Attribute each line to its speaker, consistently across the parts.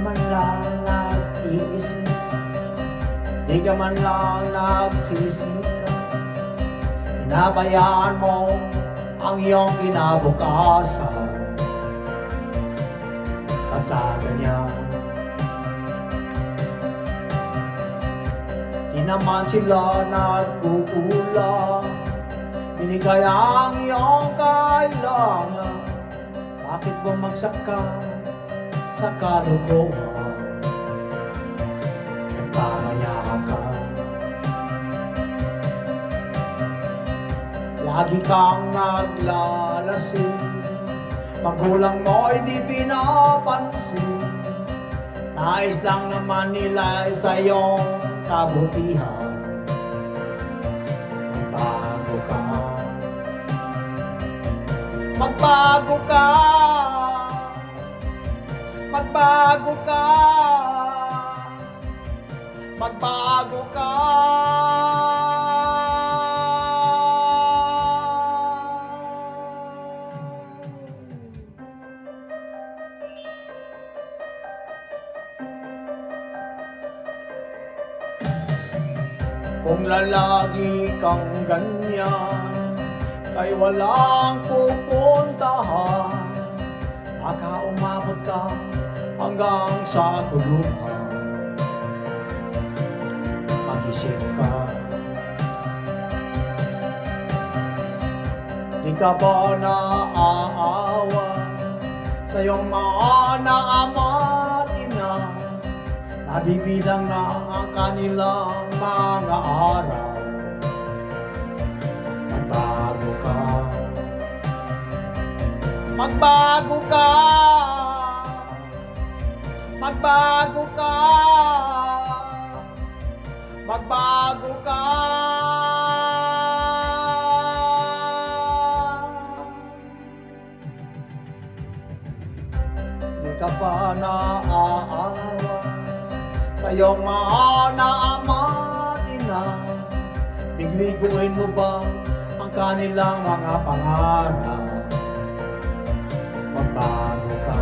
Speaker 1: man lang nag-iisip, di ka man lang nagsisika. Pinabayaan mo ang iyong kinabukasan. Pagkaganyan, di naman sila nagkukulang. Binigay ang iyong kailangan. Bakit bumagsak ka sa kalukuhan? Nagpamaya ka, lagi kang naglalasing. Magulang mo'y di pinapansin. Nais lang naman nila sa iyong kabutihan. Magbago ka, magbago ka, magbago ka, magbago ka. Kung lalagi kang ganyan, kay walang pupuntahan, baka umabot ka hanggang sa kulungan. Mag-isip ka, di ka ba naaawa sa iyong mga naama't ina? Nabibilang na ang kanilang mga araw. Magbago ka, magbago ka, magbago ka, magbago ka. Di ka pa naaawa sa iyong mga naama't ina? Bigbiguin mo ba ang kanilang mga pangarap? Magbago ka,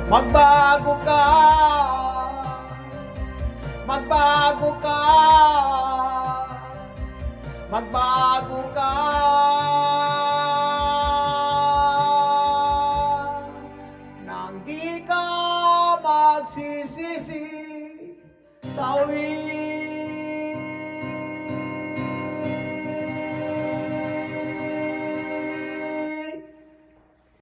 Speaker 1: magbago ka, magbago ka, magbago